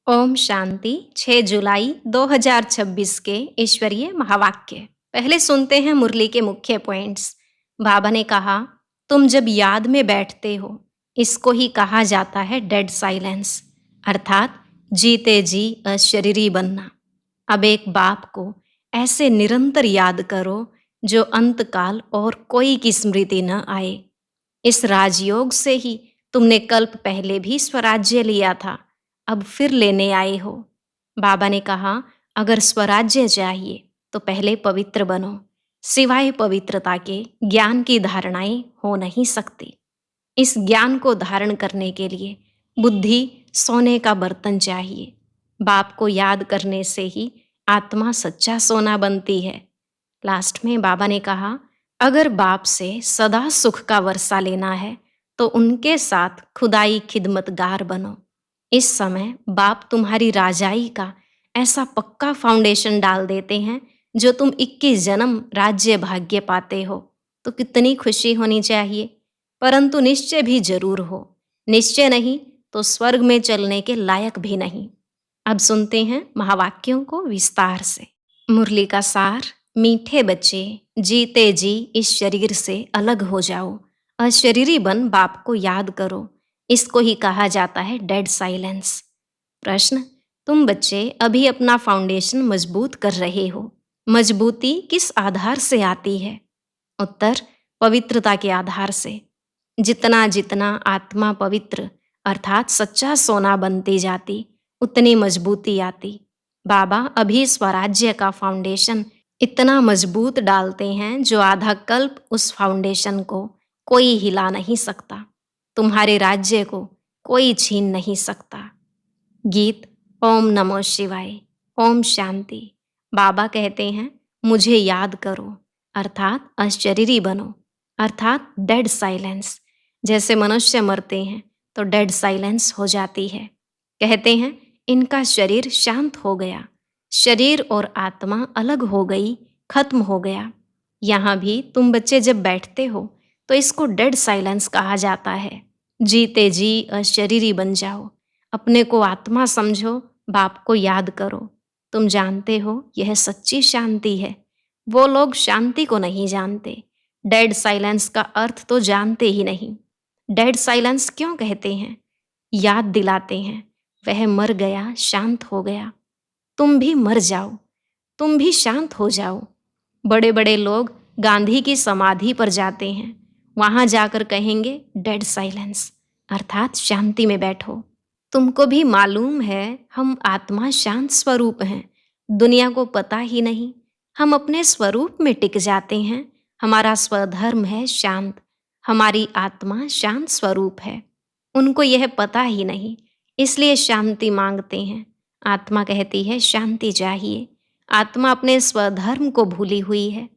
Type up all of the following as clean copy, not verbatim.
ओम शांति। 6 जुलाई 2026 के ईश्वरीय महावाक्य। पहले सुनते हैं मुरली के मुख्य पॉइंट्स। बाबा ने कहा, तुम जब याद में बैठते हो, इसको ही कहा जाता है डेड साइलेंस, अर्थात जीते जी अशरीरी बनना। अब एक बाप को ऐसे निरंतर याद करो जो अंतकाल और कोई की स्मृति न आए। इस राजयोग से ही तुमने कल्प पहले भी स्वराज्य लिया था, अब फिर लेने आए हो। बाबा ने कहा, अगर स्वराज्य चाहिए तो पहले पवित्र बनो। सिवाय पवित्रता के ज्ञान की धारणाएं हो नहीं सकती। इस ज्ञान को धारण करने के लिए बुद्धि सोने का बर्तन चाहिए। बाप को याद करने से ही आत्मा सच्चा सोना बनती है। लास्ट में बाबा ने कहा, अगर बाप से सदा सुख का वर्षा लेना है तो उनके साथ खुदाई खिदमतगार बनो। इस समय बाप तुम्हारी राजाई का ऐसा पक्का फाउंडेशन डाल देते हैं जो तुम 21 जन्म राज्य भाग्य पाते हो तो कितनी खुशी होनी चाहिए। परंतु निश्चय भी जरूर हो, निश्चय नहीं तो स्वर्ग में चलने के लायक भी नहीं। अब सुनते हैं महावाक्यों को विस्तार से। मुरली का सार। मीठे बच्चे, जीते जी इस शरीर से अलग हो जाओ, अशरीरी बन बाप को याद करो। इसको ही कहा जाता है डेड साइलेंस। प्रश्न, तुम बच्चे अभी अपना फाउंडेशन मजबूत कर रहे हो। मजबूती किस आधार से आती है? उत्तर, पवित्रता के आधार से। जितना जितना आत्मा पवित्र अर्थात सच्चा सोना बनती जाती, उतनी मजबूती आती। बाबा अभी स्वराज्य का फाउंडेशन इतना मजबूत डालते हैं जो आधा कल्प उस फाउंडेशन को कोई हिला नहीं सकता। तुम्हारे राज्य को कोई छीन नहीं सकता। गीत। ओम नमो शिवाय। ओम शांति। बाबा कहते हैं, मुझे याद करो, अर्थात अशरीरी बनो, अर्थात डेड साइलेंस। जैसे मनुष्य मरते हैं तो डेड साइलेंस हो जाती है। कहते हैं, इनका शरीर शांत हो गया, शरीर और आत्मा अलग हो गई, खत्म हो गया। यहाँ भी तुम बच्चे जब बैठते हो तो इसको डेड साइलेंस कहा जाता है। जीते जी अशरीरी बन जाओ, अपने को आत्मा समझो, बाप को याद करो। तुम जानते हो यह सच्ची शांति है। वो लोग शांति को नहीं जानते, डेड साइलेंस का अर्थ तो जानते ही नहीं। डेड साइलेंस क्यों कहते हैं? याद दिलाते हैं, वह मर गया, शांत हो गया। तुम भी मर जाओ, तुम भी शांत हो जाओ। बड़े बड़े लोग गांधी की समाधि पर जाते हैं, वहां जाकर कहेंगे डेड साइलेंस, अर्थात शांति में बैठो। तुमको भी मालूम है हम आत्मा शांत स्वरूप हैं, दुनिया को पता ही नहीं। हम अपने स्वरूप में टिक जाते हैं। हमारा स्वधर्म है शांत, हमारी आत्मा शांत स्वरूप है। उनको यह पता ही नहीं, इसलिए शांति मांगते हैं। आत्मा कहती है शांति चाहिए। आत्मा अपने स्वधर्म को भूली हुई है।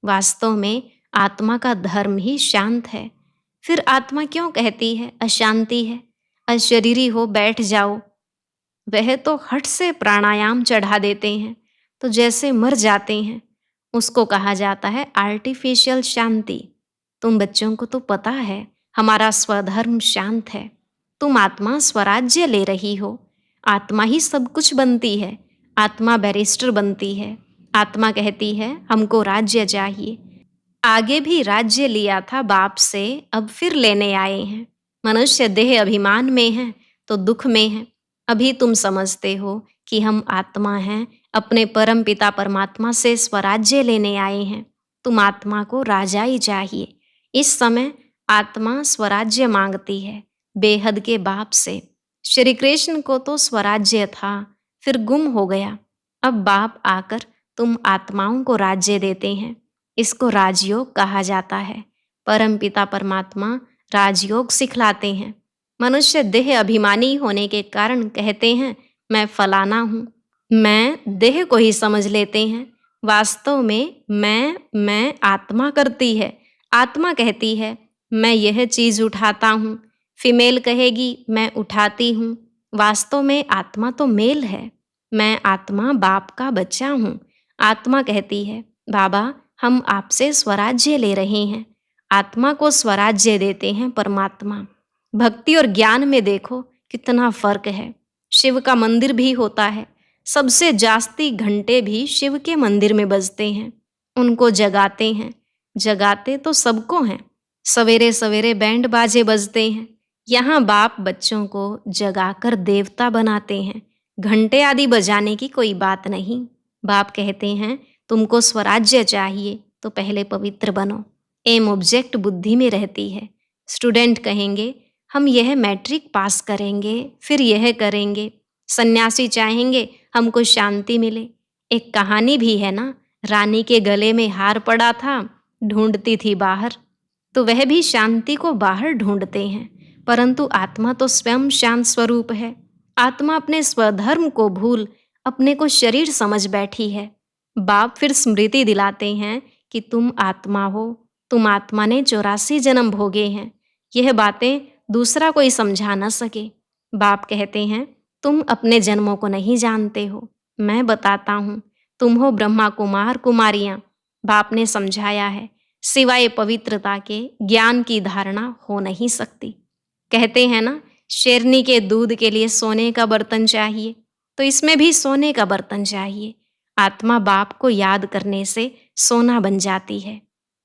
वास्तव में आत्मा का धर्म ही शांत है। फिर आत्मा क्यों कहती है अशांति है, अशरीरी हो, बैठ जाओ? वह तो हट से प्राणायाम चढ़ा देते हैं तो जैसे मर जाते हैं। उसको कहा जाता है आर्टिफिशियल शांति। तुम बच्चों को तो पता है हमारा स्वधर्म शांत है। तुम आत्मा स्वराज्य ले रही हो, आत्मा ही सब कुछ बनती है। आत्मा बैरिस्टर बनती है। आत्मा कहती है हमको राज्य चाहिए। आगे भी राज्य लिया था बाप से, अब फिर लेने आए हैं। मनुष्य देह अभिमान में है तो दुख में है। अभी तुम समझते हो कि हम आत्मा हैं, अपने परम पिता परमात्मा से स्वराज्य लेने आए हैं। तुम आत्मा को राजाई चाहिए। इस समय आत्मा स्वराज्य मांगती है बेहद के बाप से। श्री कृष्ण को तो स्वराज्य था, फिर गुम हो गया। अब बाप आकर तुम आत्माओं को राज्य देते हैं। इसको राजयोग कहा जाता है। परम पिता परमात्मा राजयोग सिखलाते हैं। मनुष्य देह अभिमानी होने के कारण कहते हैं मैं फलाना हूँ, मैं देह को ही समझ लेते हैं। वास्तव में मैं आत्मा करती है। आत्मा कहती है मैं यह चीज उठाता हूँ। फीमेल कहेगी मैं उठाती हूँ। वास्तव में आत्मा तो मेल है। मैं आत्मा बाप का बच्चा हूँ। आत्मा कहती है बाबा हम आपसे स्वराज्य ले रहे हैं। आत्मा को स्वराज्य देते हैं परमात्मा। भक्ति और ज्ञान में देखो कितना फर्क है। शिव का मंदिर भी होता है। सबसे जास्ती घंटे भी शिव के मंदिर में बजते हैं। उनको जगाते हैं। जगाते तो सबको हैं। सवेरे सवेरे बैंड बाजे बजते हैं। यहाँ बाप बच्चों को जगाकर देवता बनाते हैं। घंटे आदि बजाने की कोई बात नहीं। बाप कहते हैं तुमको स्वराज्य चाहिए तो पहले पवित्र बनो। एम ऑब्जेक्ट बुद्धि में रहती है। स्टूडेंट कहेंगे हम यह मैट्रिक पास करेंगे, फिर यह करेंगे। सन्यासी चाहेंगे हमको शांति मिले। एक कहानी भी है ना, रानी के गले में हार पड़ा था, ढूंढती थी बाहर। तो वह भी शांति को बाहर ढूंढते हैं, परंतु आत्मा तो स्वयं शांत स्वरूप है। आत्मा अपने स्वधर्म को भूल अपने को शरीर समझ बैठी है। बाप फिर स्मृति दिलाते हैं कि तुम आत्मा हो, तुम आत्मा ने 84 जन्म भोगे हैं। यह बातें दूसरा कोई समझा न सके। बाप कहते हैं तुम अपने जन्मों को नहीं जानते हो, मैं बताता हूँ। तुम हो ब्रह्मा कुमार कुमारियाँ। बाप ने समझाया है सिवाय पवित्रता के ज्ञान की धारणा हो नहीं सकती। कहते हैं ना, शेरनी के दूध के लिए सोने का बर्तन चाहिए, तो इसमें भी सोने का बर्तन चाहिए। आत्मा बाप को याद करने से सोना बन जाती है।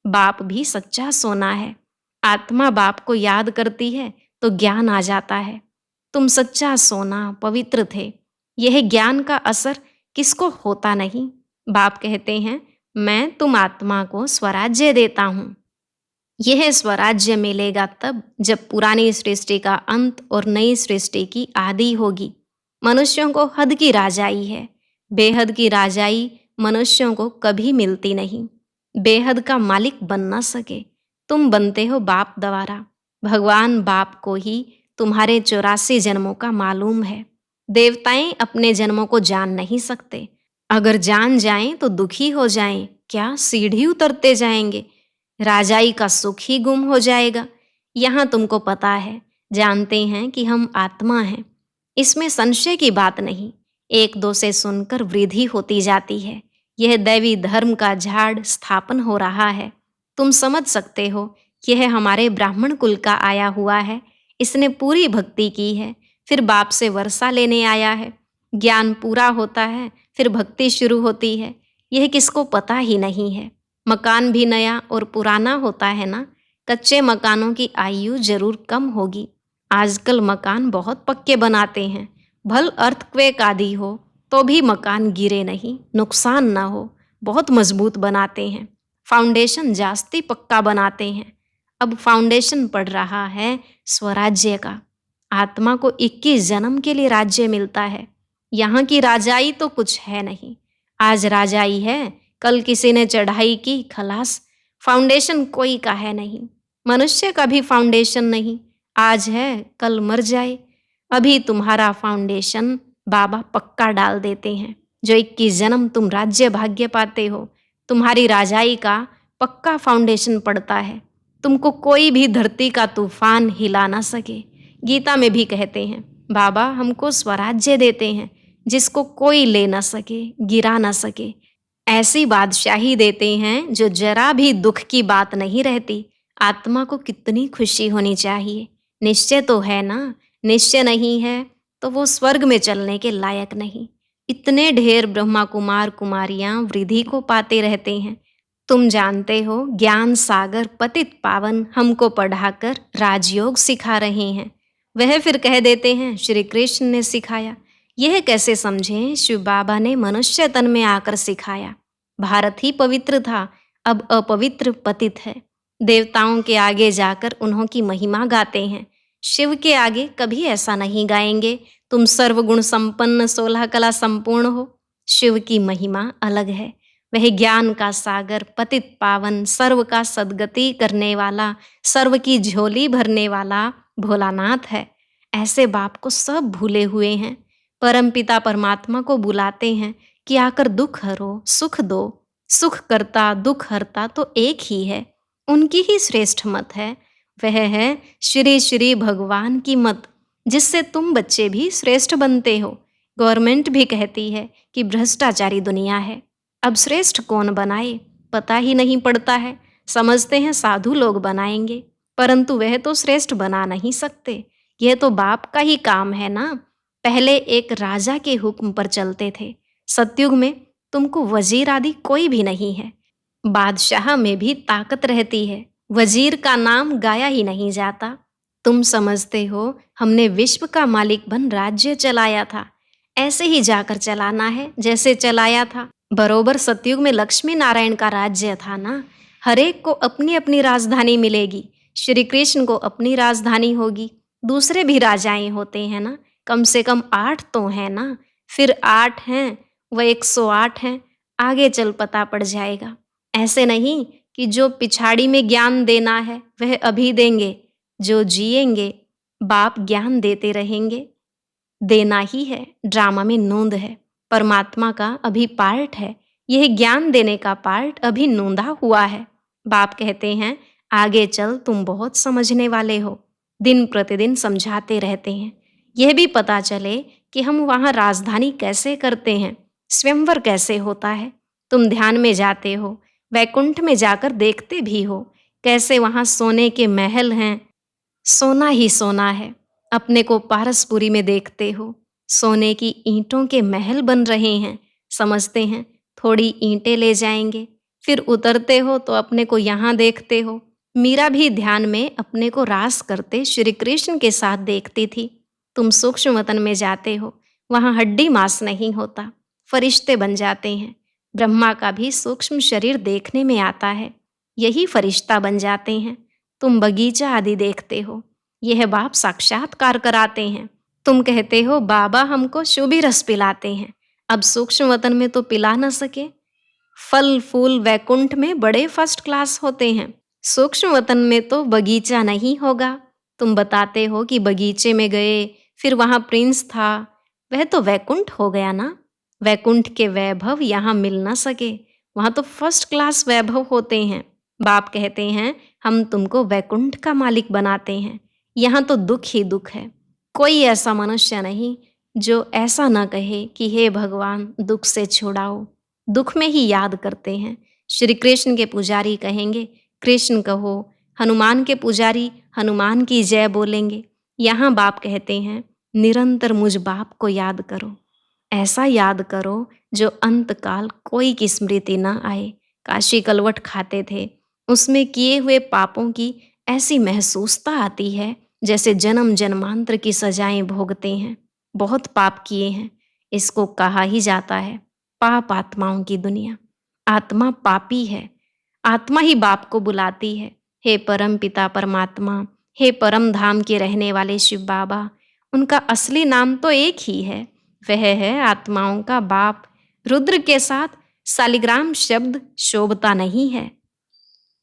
बाप भी सच्चा सोना है। आत्मा बाप को याद करती है तो ज्ञान आ जाता है। तुम सच्चा सोना पवित्र थे। यह ज्ञान का असर किसको होता नहीं। बाप कहते हैं मैं तुम आत्मा को स्वराज्य देता हूँ। यह स्वराज्य मिलेगा तब जब पुरानी सृष्टि का अंत और नई सृष्टि की आदि होगी। मनुष्यों को हद की राजाई है। बेहद की राजाई मनुष्यों को कभी मिलती नहीं। बेहद का मालिक बन न सके। तुम बनते हो बाप द्वारा। भगवान बाप को ही तुम्हारे 84 जन्मों का मालूम है। देवताएं अपने जन्मों को जान नहीं सकते। अगर जान जाएं तो दुखी हो जाएं, क्या सीढ़ी उतरते जाएंगे। राजाई का सुख ही गुम हो जाएगा। यहाँ तुमको पता है, जानते हैं कि हम आत्मा हैं। इसमें संशय की बात नहीं। एक दो से सुनकर वृद्धि होती जाती है। यह दैवी धर्म का झाड़ स्थापन हो रहा है। तुम समझ सकते हो, यह हमारे ब्राह्मण कुल का आया हुआ है। इसने पूरी भक्ति की है, फिर बाप से वर्षा लेने आया है। ज्ञान पूरा होता है, फिर भक्ति शुरू होती है। यह किसको पता ही नहीं है। मकान भी नया और पुराना होता है ना। कच्चे मकानों की आयु जरूर कम होगी। आजकल मकान बहुत पक्के बनाते हैं। भल अर्थक्वेक आदि हो तो भी मकान गिरे नहीं, नुकसान ना हो, बहुत मजबूत बनाते हैं। फाउंडेशन जास्ती पक्का बनाते हैं। अब फाउंडेशन पड़ रहा है स्वराज्य का। आत्मा को 21 जन्म के लिए राज्य मिलता है। यहाँ की राजाई तो कुछ है नहीं। आज राजाई है, कल किसी ने चढ़ाई की, खलास। फाउंडेशन कोई का है नहीं। मनुष्य का भी फाउंडेशन नहीं। आज है, कल मर जाए। अभी तुम्हारा फाउंडेशन बाबा पक्का डाल देते हैं। जो 21 जन्म तुम राज्य भाग्य पाते हो, तुम्हारी राजाई का पक्का फाउंडेशन पड़ता है। तुमको कोई भी धरती का तूफान हिला ना सके। गीता में भी कहते हैं बाबा हमको स्वराज्य देते हैं, जिसको कोई ले ना सके, गिरा ना सके। ऐसी बादशाही देते हैं जो जरा भी दुख की बात नहीं रहती। आत्मा को कितनी खुशी होनी चाहिए। निश्चय तो है ना। निश्चय नहीं है तो वो स्वर्ग में चलने के लायक नहीं। इतने ढेर ब्रह्मा कुमार कुमारियां वृद्धि को पाते रहते हैं। तुम जानते हो, ज्ञान सागर पतित पावन हमको पढ़ाकर राजयोग सिखा रहे हैं। वह फिर कह देते हैं श्री कृष्ण ने सिखाया। यह कैसे समझें, शिव बाबा ने मनुष्य तन में आकर सिखाया। भारत ही पवित्र था, अब अपवित्र पतित है। देवताओं के आगे जाकर उन्हों की महिमा गाते हैं। शिव के आगे कभी ऐसा नहीं गाएंगे तुम सर्वगुण संपन्न 16 कला संपूर्ण हो। शिव की महिमा अलग है। वह ज्ञान का सागर, पतित पावन, सर्व का सद्गति करने वाला, सर्व की झोली भरने वाला भोलानाथ है। ऐसे बाप को सब भूले हुए हैं। परमपिता परमात्मा को बुलाते हैं कि आकर दुख हरो, सुख दो। सुख करता दुख हरता तो एक ही है। उनकी ही श्रेष्ठ मत है। वह है श्री श्री भगवान की मत, जिससे तुम बच्चे भी श्रेष्ठ बनते हो। गवर्नमेंट भी कहती है कि भ्रष्टाचारी दुनिया है। अब श्रेष्ठ कौन बनाए पता ही नहीं पड़ता है। समझते हैं साधु लोग बनाएंगे, परंतु वह तो श्रेष्ठ बना नहीं सकते। यह तो बाप का ही काम है ना। पहले एक राजा के हुक्म पर चलते थे। सतयुग में तुमको वजीर आदि कोई भी नहीं है। बादशाह में भी ताकत रहती है, वजीर का नाम गाया ही नहीं जाता। तुम समझते हो हमने विश्व का मालिक बन राज्य चलाया था, ऐसे ही जाकर चलाना है जैसे चलाया था। बरोबर सतयुग में लक्ष्मी नारायण का राज्य था ना। हरेक को अपनी अपनी राजधानी मिलेगी। श्री कृष्ण को अपनी राजधानी होगी। दूसरे भी राजाएं होते हैं ना, कम से कम 8 तो हैं ना। फिर 8 हैं, वह 108 हैं। आगे चल पता पड़ जाएगा। ऐसे नहीं कि जो पिछाड़ी में ज्ञान देना है वह अभी देंगे। जो जिएंगे बाप ज्ञान देते रहेंगे। देना ही है, ड्रामा में नोंद है। परमात्मा का अभी पार्ट है, यह ज्ञान देने का पार्ट अभी नोंदा हुआ है। बाप कहते हैं आगे चल तुम बहुत समझने वाले हो। दिन प्रतिदिन समझाते रहते हैं। यह भी पता चले कि हम वहाँ राजधानी कैसे करते हैं, स्वयंवर कैसे होता है। तुम ध्यान में जाते हो, वैकुंठ में जाकर देखते भी हो कैसे वहाँ सोने के महल हैं। सोना ही सोना है। अपने को पारसपुरी में देखते हो, सोने की ईंटों के महल बन रहे हैं। समझते हैं थोड़ी ईंटें ले जाएंगे, फिर उतरते हो तो अपने को यहाँ देखते हो। मीरा भी ध्यान में अपने को रास करते श्री कृष्ण के साथ देखती थी। तुम सूक्ष्म वतन में जाते हो, वहाँ हड्डी मांस नहीं होता, फरिश्ते बन जाते हैं। ब्रह्मा का भी सूक्ष्म शरीर देखने में आता है, यही फरिश्ता बन जाते हैं। तुम बगीचा आदि देखते हो, यह बाप साक्षात्कार कराते हैं। तुम कहते हो बाबा हमको शुभ रस पिलाते हैं, अब सूक्ष्म वतन में तो पिला न सके। फल फूल वैकुंठ में बड़े फर्स्ट क्लास होते हैं, सूक्ष्म वतन में तो बगीचा नहीं होगा। तुम बताते हो कि बगीचे में गए, फिर वहाँ प्रिंस था, वह तो वैकुंठ हो गया ना। वैकुंठ के वैभव यहाँ मिल ना सके, वहाँ तो फर्स्ट क्लास वैभव होते हैं। बाप कहते हैं हम तुमको वैकुंठ का मालिक बनाते हैं, यहाँ तो दुख ही दुख है। कोई ऐसा मनुष्य नहीं जो ऐसा ना कहे कि हे भगवान दुख से छुड़ाओ। दुख में ही याद करते हैं। श्री कृष्ण के पुजारी कहेंगे कृष्ण कहो, हनुमान के पुजारी हनुमान की जय बोलेंगे। यहाँ बाप कहते हैं निरंतर मुझ बाप को याद करो। ऐसा याद करो जो अंत काल कोई की स्मृति न आए। काशी कलवट खाते थे, उसमें किए हुए पापों की ऐसी महसूसता आती है जैसे जन्म जन्मांतर की सजाएं भोगते हैं। बहुत पाप किए हैं, इसको कहा ही जाता है पाप आत्माओं की दुनिया। आत्मा पापी है, आत्मा ही बाप को बुलाती है, हे परम पिता परमात्मा, हे परम धाम के रहने वाले शिव बाबा। उनका असली नाम तो एक ही है, वह है आत्माओं का बाप। रुद्र के साथ सालिग्राम शब्द शोभता नहीं है,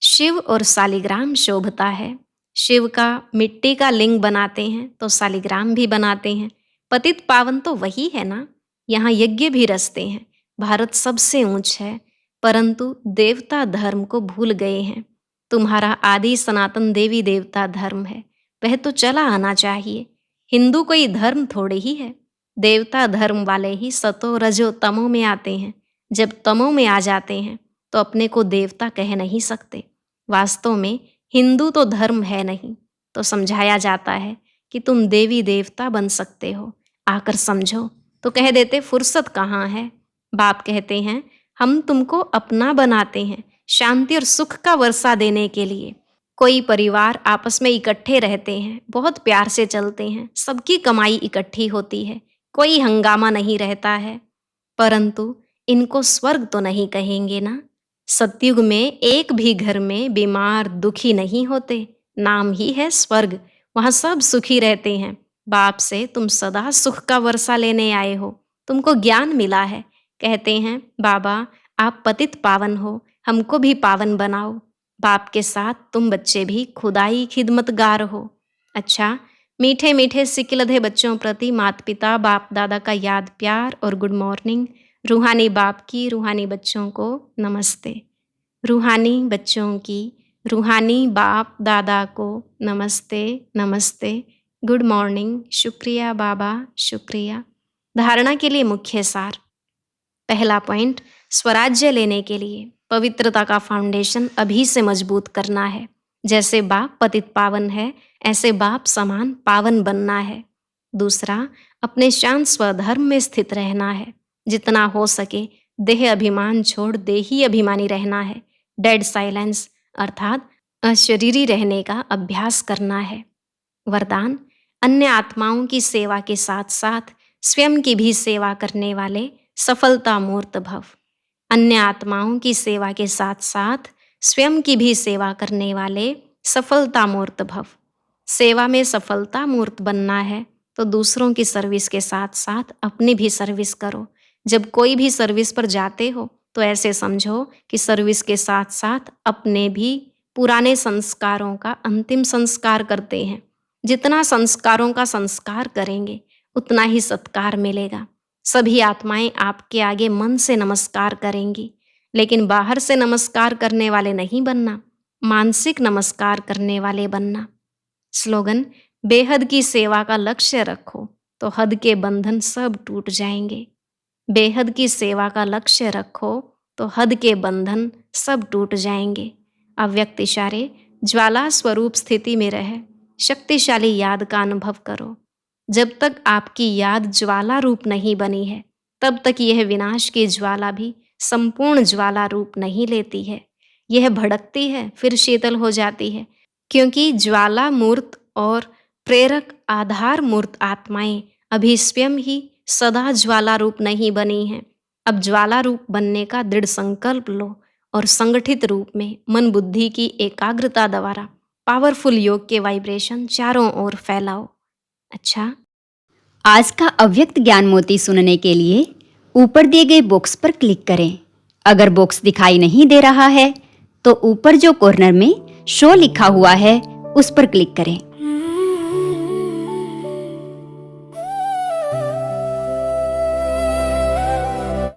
शिव और सालिग्राम शोभता है। शिव का मिट्टी का लिंग बनाते हैं तो सालिग्राम भी बनाते हैं। पतित पावन तो वही है ना। यहाँ यज्ञ भी रचते हैं। भारत सबसे ऊंच है, परंतु देवता धर्म को भूल गए हैं। तुम्हारा आदि सनातन देवी देवता धर्म है, वह तो चला आना चाहिए। हिंदू कोई धर्म थोड़े ही है। देवता धर्म वाले ही सतो रजो तमो में आते हैं। जब तमो में आ जाते हैं तो अपने को देवता कह नहीं सकते। वास्तव में हिंदू तो धर्म है नहीं, तो समझाया जाता है कि तुम देवी देवता बन सकते हो, आकर समझो। तो कह देते फुर्सत कहाँ है। बाप कहते हैं हम तुमको अपना बनाते हैं, शांति और सुख का वर्षा देने के लिए। कोई परिवार आपस में इकट्ठे रहते हैं, बहुत प्यार से चलते हैं, सबकी कमाई इकट्ठी होती है, कोई हंगामा नहीं रहता है। परंतु इनको स्वर्ग तो नहीं कहेंगे ना। सतयुग में एक भी घर में बीमार दुखी नहीं होते, नाम ही है स्वर्ग। वहाँ सब सुखी रहते हैं। बाप से तुम सदा सुख का वर्षा लेने आए हो, तुमको ज्ञान मिला है। कहते हैं बाबा आप पतित पावन हो, हमको भी पावन बनाओ। बाप के साथ तुम बच्चे भी खुदाई खिदमतगार हो। अच्छा, मीठे मीठे सिकिलधे बच्चों प्रति माता पिता बाप दादा का याद प्यार और गुड मॉर्निंग। रूहानी बाप की रूहानी बच्चों को नमस्ते। रूहानी बच्चों की रूहानी बाप दादा को नमस्ते नमस्ते, गुड मॉर्निंग, शुक्रिया बाबा शुक्रिया। धारणा के लिए मुख्य सार। पहला पॉइंट, स्वराज्य लेने के लिए पवित्रता का फाउंडेशन अभी से मजबूत करना है। जैसे बाप पतित पावन है, ऐसे बाप समान पावन बनना है। दूसरा, अपने शांत स्वधर्म में स्थित रहना है। जितना हो सके देह अभिमान छोड़ देही अभिमानी रहना है। डेड साइलेंस अर्थात अशरीरी रहने का अभ्यास करना है। वरदान, अन्य आत्माओं की सेवा के साथ साथ स्वयं की भी सेवा करने वाले सफलता मूर्त भव। अन्य आत्माओं की सेवा के साथ साथ स्वयं की भी सेवा करने वाले सफलता मूर्त भव। सेवा में सफलता मूर्त बनना है तो दूसरों की सर्विस के साथ साथ अपनी भी सर्विस करो। जब कोई भी सर्विस पर जाते हो तो ऐसे समझो कि सर्विस के साथ साथ अपने भी पुराने संस्कारों का अंतिम संस्कार करते हैं। जितना संस्कारों का संस्कार करेंगे उतना ही सत्कार मिलेगा। सभी आत्माएं आपके आगे मन से नमस्कार करेंगी, लेकिन बाहर से नमस्कार करने वाले नहीं बनना, मानसिक नमस्कार करने वाले बनना। स्लोगन, बेहद की सेवा का लक्ष्य रखो तो हद के बंधन सब टूट जाएंगे। बेहद की सेवा का लक्ष्य रखो तो हद के बंधन सब टूट जाएंगे। अव्यक्त इशारे, ज्वाला स्वरूप स्थिति में रहे शक्तिशाली याद का अनुभव करो। जब तक आपकी याद ज्वाला रूप नहीं बनी है तब तक यह विनाश की ज्वाला भी संपूर्ण ज्वाला रूप नहीं लेती है। यह भड़कती है फिर शीतल हो जाती है, क्योंकि ज्वाला मूर्त और प्रेरक आधार मूर्त आत्माएं अभी स्वयं ही सदा ज्वाला रूप नहीं बनी हैं। अब ज्वाला रूप बनने का दृढ़ संकल्प लो और संगठित रूप में मन बुद्धि की एकाग्रता द्वारा पावरफुल योग के वाइब्रेशन चारों ओर फैलाओ। अच्छा, आज का अव्यक्त ज्ञान मोती सुनने के लिए ऊपर दिए गए बॉक्स पर क्लिक करें। अगर बॉक्स दिखाई नहीं दे रहा है तो ऊपर जो कॉर्नर में शो लिखा हुआ है उस पर क्लिक करें।